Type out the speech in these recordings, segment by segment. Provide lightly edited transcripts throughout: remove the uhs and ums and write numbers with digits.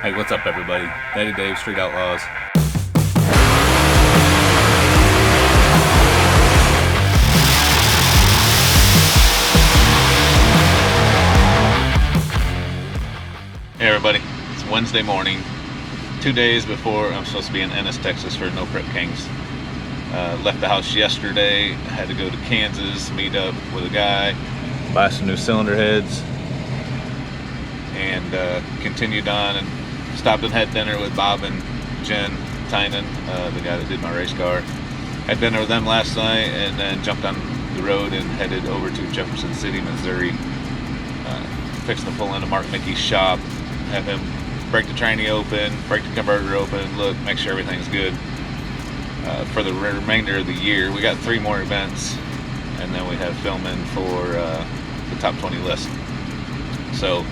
Hey, what's up, everybody? Daddy Dave, Street Outlaws. Hey, everybody. It's Wednesday morning, 2 days before I'm supposed to be in Ennis, Texas for No Prep Kings. Left the house yesterday. I had to go to Kansas, meet up with a guy, buy some new cylinder heads, and continued on and stopped and had dinner with Bob and Jen Tynan, the guy that did my race car. Had dinner with them last night and then jumped on the road and headed over to Jefferson City, Missouri. Fixing to pull into Mark Mickey's shop, have him break the tranny open, break the converter open, look, make sure everything's good. For the remainder of the year, we got 3 more events, and then we have filming for the top 20 list. So,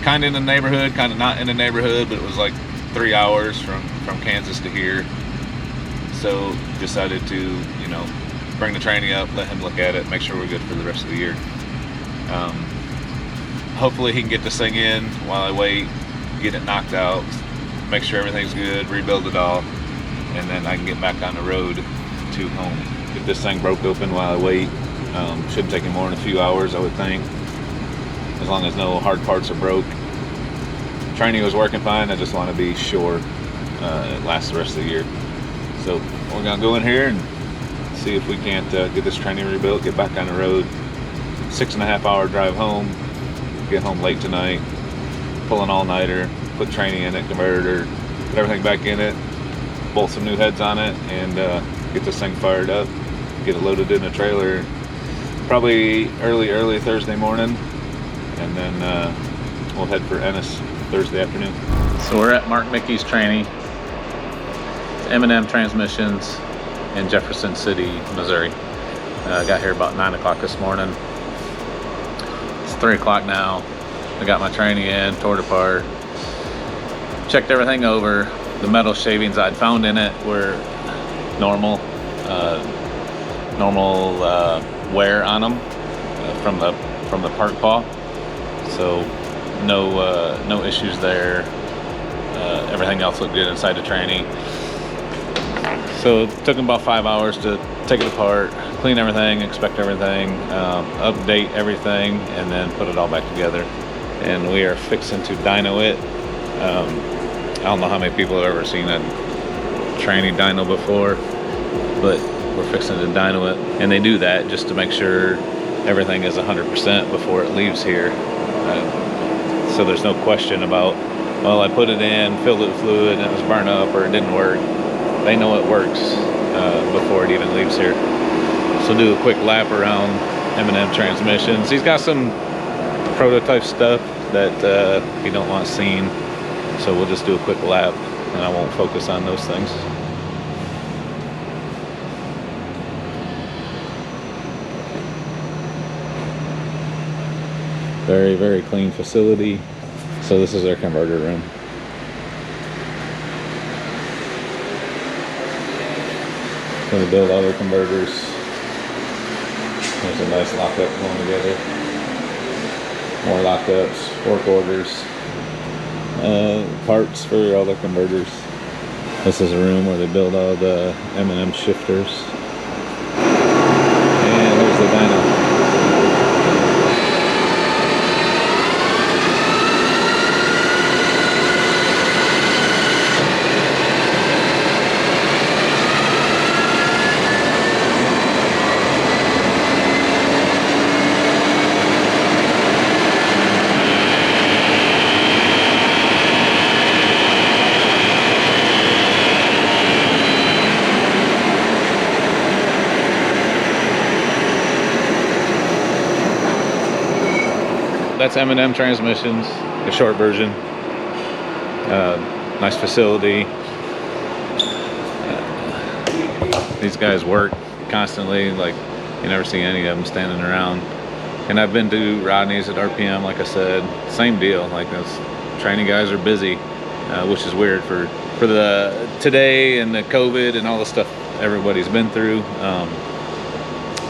kind of in the neighborhood, kind of not in the neighborhood, but it was like 3 hours from Kansas to here. So decided to, bring the tranny up, let him look at it, make sure we're good for the rest of the year. Hopefully he can get this thing in while I wait, get it knocked out, make sure everything's good, rebuild it all, and then I can get back on the road to home. If this thing broke open while I wait, shouldn't take me more than a few hours, I would think, as long as no hard parts are broke. Tranny was working fine. I just want to be sure it lasts the rest of the year. So we're gonna go in here and see if we can't get this tranny rebuilt, get back on the road. 6.5 hour drive home, get home late tonight, pull an all-nighter, put tranny in it, converter, put everything back in it, bolt some new heads on it, and get this thing fired up, get it loaded in a trailer, probably early Thursday morning, and then we'll head for Ennis Thursday afternoon. So we're at Mark Mickey's tranny. It's M&M Transmissions in Jefferson City, Missouri. Got here about 9 o'clock this morning. It's 3 o'clock now. I got my tranny in, tore it apart, checked everything over. The metal shavings I'd found in it were normal wear on them from the park paw. So no issues there. Everything else looked good inside the tranny. So it took them about 5 hours to take it apart, clean everything, inspect everything, update everything, and then put it all back together. And we are fixing to dyno it. I don't know how many people have ever seen a tranny dyno before, but we're fixing to dyno it. And they do that just to make sure everything is 100% before it leaves here. So there's no question about, well, I put it in, filled it with fluid, and it was burned up, or it didn't work. They know it works before it even leaves here. So do a quick lap around M&M Transmissions. He's got some prototype stuff that you don't want seen. So we'll just do a quick lap, and I won't focus on those things. Very, very clean facility. So this is our converter room. Gonna build all the converters. There's a nice lockup going together. More lockups, work orders, parts for all the converters. This is a room where they build all the M&M shifters. And there's the dyno. That's M&M Transmissions, the short version. Nice facility. These guys work constantly, like you never see any of them standing around. And I've been to Rodney's at RPM, like I said, same deal. Like those training guys are busy, which is weird for the today and the COVID and all the stuff everybody's been through.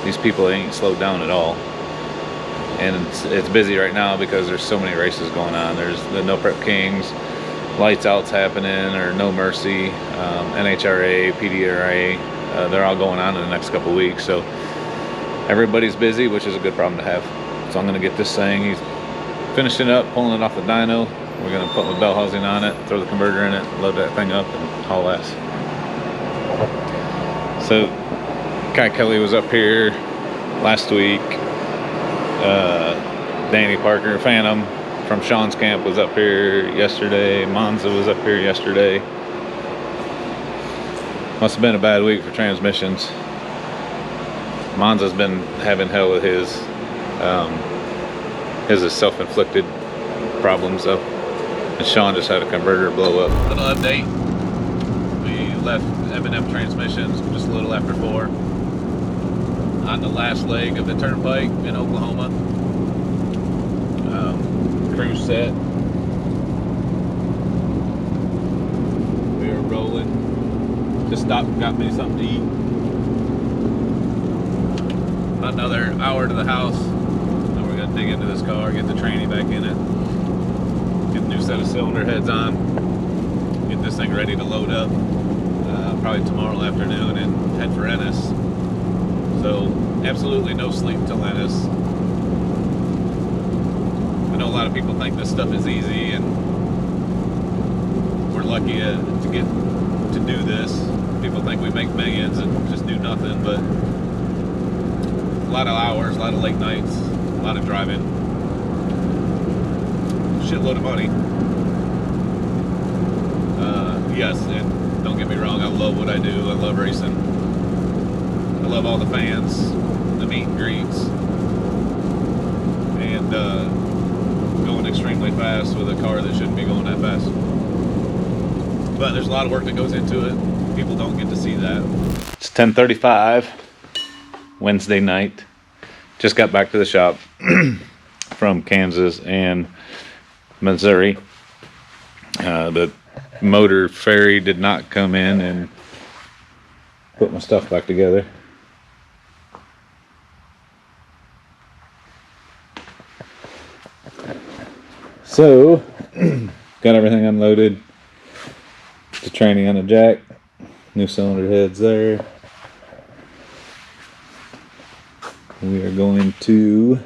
These people ain't slowed down at all. And it's busy right now because there's so many races going on. There's the No Prep Kings, lights out's happening, or no mercy, NHRA, PDRA, they're all going on in the next couple weeks, so everybody's busy, which is a good problem to have. So I'm going to get this thing, he's finishing up, pulling it off the dyno. We're going to put my bell housing on it, throw the converter in it, load that thing up, and haul ass. So Kai Kelly was up here last week. Danny Parker, Phantom from Sean's camp, was up here yesterday. Monza was up here yesterday. Must have been a bad week for transmissions. Monza's been having hell with his. His is self-inflicted problems though. And Sean just had a converter blow up. Little update. We left M&M Transmissions just a little after 4. On the last leg of the turnpike in Oklahoma. Cruise set. We are rolling. Just stopped and got me something to eat. Another hour to the house. Then we're gonna dig into this car, get the tranny back in it, get a new set of cylinder heads on, get this thing ready to load up probably tomorrow afternoon and head for Ennis. So absolutely no sleep till Ennis. I know a lot of people think this stuff is easy, and we're lucky to get to do this. People think we make millions and just do nothing, but a lot of hours, a lot of late nights, a lot of driving, shitload of money. Yes, and don't get me wrong, I love what I do. I love racing. I love all the fans, the meet and greets, and going extremely fast with a car that shouldn't be going that fast. But there's a lot of work that goes into it. People don't get to see that. It's 10:35. Wednesday night. Just got back to the shop from Kansas and Missouri. The motor ferry did not come in and put my stuff back together. So got everything unloaded. The tranny on the jack, new cylinder heads there. We are going to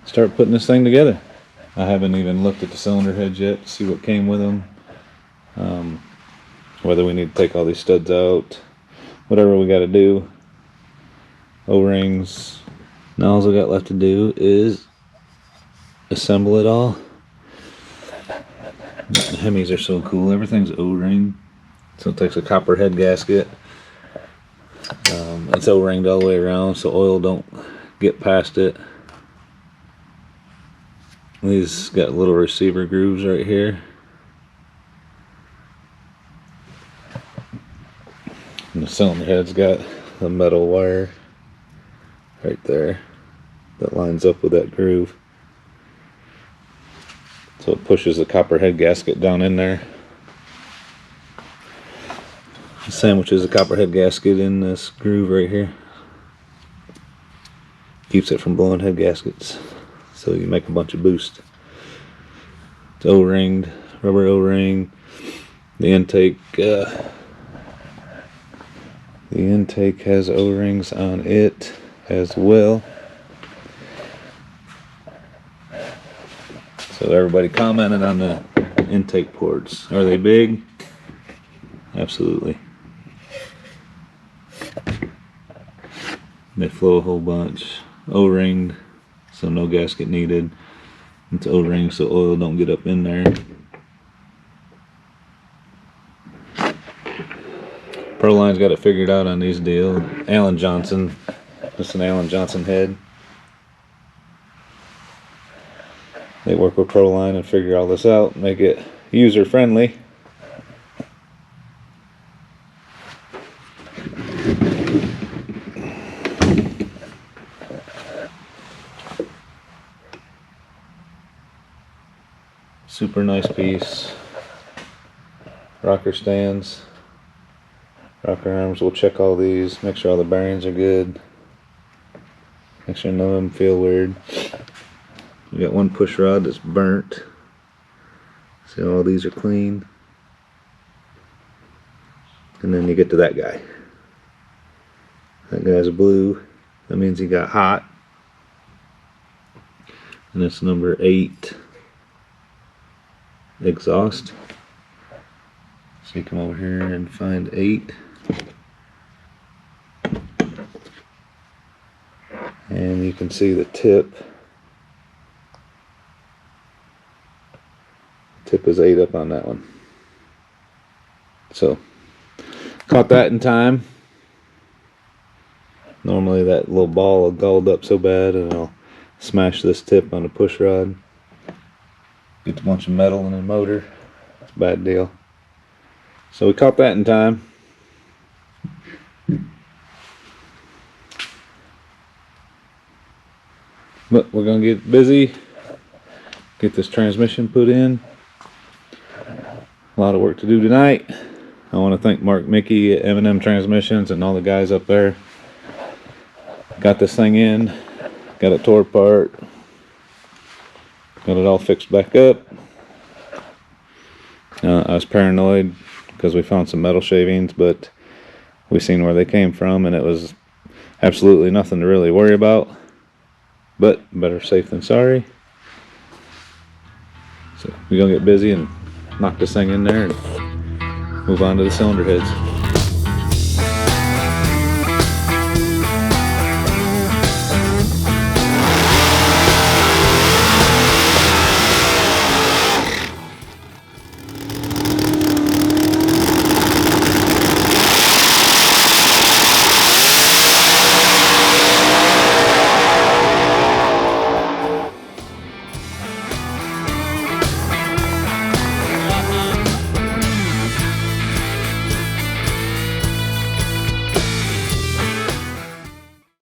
start putting this thing together. I haven't even looked at the cylinder heads yet to see what came with them. Whether we need to take all these studs out, whatever we got to do. O-rings. Now all I got left to do is assemble it all. The Hemis are so cool. Everything's O-ring. So it takes a copper head gasket. It's O-ringed all the way around so oil don't get past it. These got little receiver grooves right here. And the cylinder head's got the metal wire right there that lines up with that groove. So it pushes the copper head gasket down in there. Sandwiches the copper head gasket in this groove right here. Keeps it from blowing head gaskets. So you make a bunch of boost. It's O-ringed, rubber O-ring. The intake has O-rings on it as well. So everybody commented on the intake ports. Are they big? Absolutely. They flow a whole bunch. O-ringed, so no gasket needed. It's O-ring so oil don't get up in there. Proline's got it figured out on these deals. Alan Johnson, just an Alan Johnson head. They work with Proline and figure all this out, make it user friendly. Super nice piece. Rocker stands, rocker arms. We'll check all these, make sure all the bearings are good, make sure none of them feel weird. We got one push rod that's burnt, See, all these are clean. And then you get to that guy. That guy's blue. That means he got hot. And it's number 8 exhaust. So you come over here and find 8. And you can see the tip. Tip is 8 up on that one. So caught that in time. Normally that little ball will galled up so bad and I'll smash this tip on a push rod. Get a bunch of metal in the motor. It's a bad deal. So we caught that in time. But we're gonna get busy, get this transmission put in. A lot of work to do tonight. I want to thank Mark Mickey at M&M Transmissions and all the guys up there. Got this thing in, got it tore apart, got it all fixed back up. I was paranoid because we found some metal shavings, but we seen where they came from and it was absolutely nothing to really worry about. But better safe than sorry. So we're gonna get busy and knock this thing in there and move on to the cylinder heads.